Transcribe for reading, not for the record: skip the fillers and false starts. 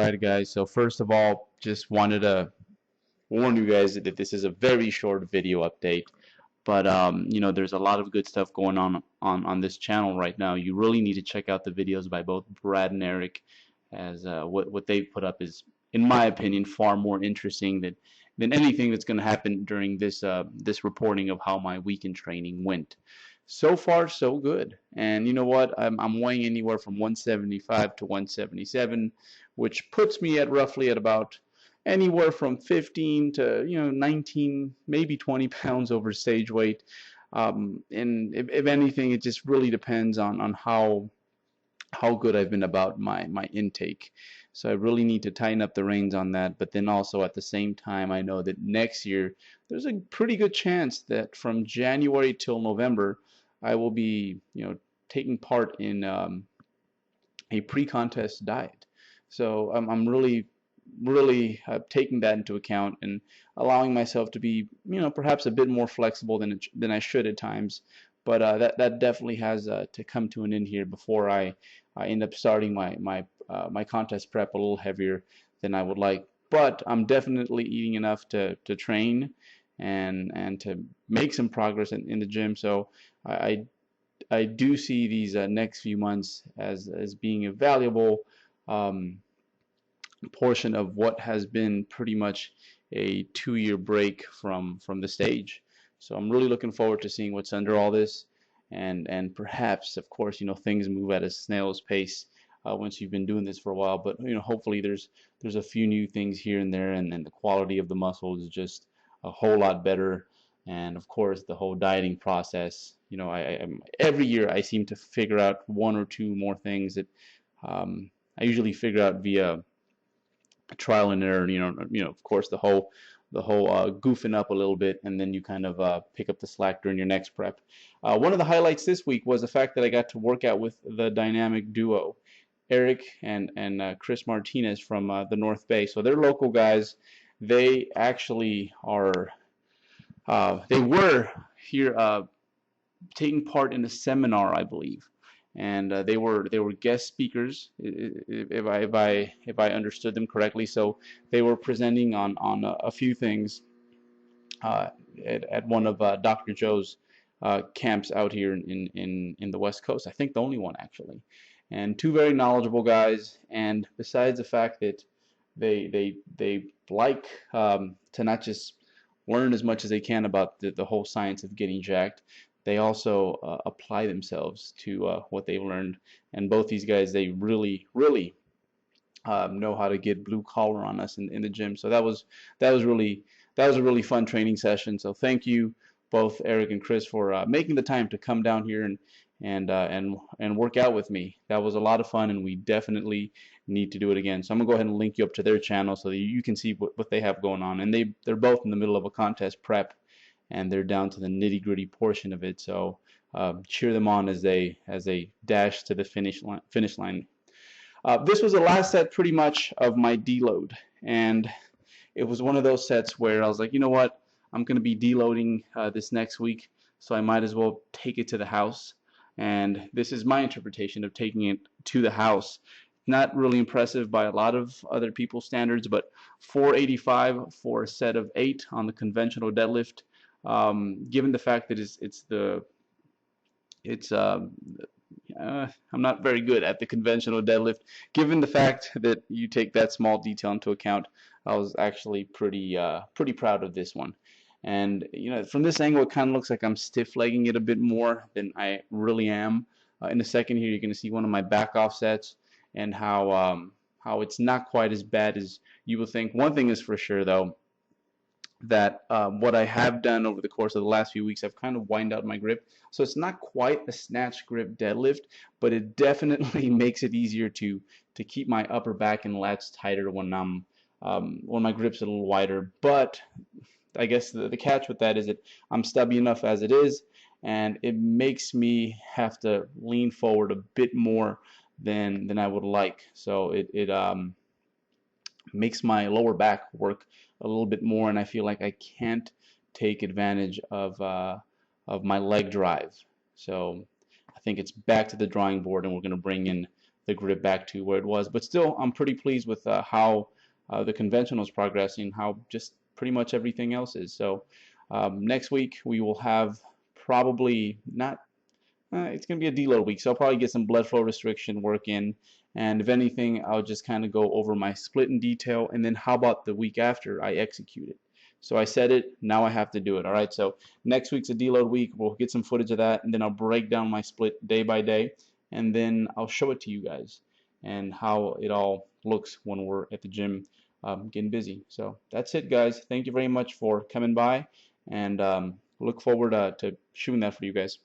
Alright guys, so first of all, just wanted to warn you guys that this is a very short video update. But you know, there's a lot of good stuff going on this channel right now. You really need to check out the videos by both Brad and Eric, as what they've put up is, in my opinion, far more interesting than anything that's going to happen during this reporting of how my weekend training went. So far, so good. And you know what? I'm weighing anywhere from 175 to 177, which puts me at roughly at about anywhere from 15 to 19, maybe 20 pounds over stage weight. And if anything, it just really depends on how good I've been about my intake. So I really need to tighten up the reins on that. But then also at the same time, I know that next year there's a pretty good chance that from January till November I will be taking part in a pre-contest diet. So I'm really taking that into account and allowing myself to be perhaps a bit more flexible than I should at times. But that definitely has to come to an end here before I end up starting my contest prep a little heavier than I would like. But I'm definitely eating enough to train and to make some progress in the gym. So I do see these next few months as being a valuable portion of what has been pretty much a 2-year break from the stage. So I'm really looking forward to seeing what's under all this, and perhaps, of course, things move at a snail's pace once you've been doing this for a while. But hopefully there's a few new things here and there, and the quality of the muscle is just a whole lot better. And of course, the whole dieting process. Every year I seem to figure out one or two more things that I usually figure out via trial and error. Of course, the whole goofing up a little bit, and then you kind of pick up the slack during your next prep. One of the highlights this week was the fact that I got to work out with the dynamic duo, Eric and Chris Martinez from the North Bay. So they're local guys. They actually are. They were here taking part in a seminar, I believe, and they were guest speakers, if I understood them correctly. So they were presenting on a few things at one of Dr. Joe's camps out here in the West Coast. I think the only one, actually. And two very knowledgeable guys. And besides the fact that they like to not just learn as much as they can about the whole science of getting jacked, they also apply themselves to what they've learned. And both these guys, they really know how to get blue collar on us in the gym. So that was a really fun training session. So thank you both, Eric and Chris, for making the time to come down here and work out with me. That was a lot of fun, and we definitely need to do it again. So I'm gonna go ahead and link you up to their channel so that you can see what they have going on. And they're both in the middle of a contest prep, and they're down to the nitty-gritty portion of it. So cheer them on as they dash to the finish line. This was the last set pretty much of my deload, and it was one of those sets where I was like, you know what, I'm going to be deloading this next week, so I might as well take it to the house. And this is my interpretation of taking it to the house. Not really impressive by a lot of other people's standards, but 485 for a set of 8 on the conventional deadlift. Given the fact that I'm not very good at the conventional deadlift. Given the fact that you take that small detail into account, I was actually pretty proud of this one. And from this angle, it kind of looks like I'm stiff-legging it a bit more than I really am. In a second here, you're going to see one of my back offsets and how it's not quite as bad as you would think. One thing is for sure, though, that what I have done over the course of the last few weeks, I've kind of wind out my grip. So it's not quite a snatch grip deadlift, but it definitely makes it easier to keep my upper back and lats tighter when my grip's a little wider. But I guess the catch with that is that I'm stubby enough as it is, and it makes me have to lean forward a bit more than I would like. So it makes my lower back work a little bit more, and I feel like I can't take advantage of my leg drive. So I think it's back to the drawing board, and we're going to bring in the grip back to where it was. But still, I'm pretty pleased with how the conventional is progressing, how just pretty much everything else is. So next week we will have probably not it's going to be a deload week, so I'll probably get some blood flow restriction work in. And if anything, I'll just kind of go over my split in detail. And then how about the week after I execute it? So I said it, now I have to do it. All right, so next week's a deload week. We'll get some footage of that, and then I'll break down my split day by day. And then I'll show it to you guys and how it all looks when we're at the gym getting busy. So that's it, guys. Thank you very much for coming by, and look forward to shooting that for you guys.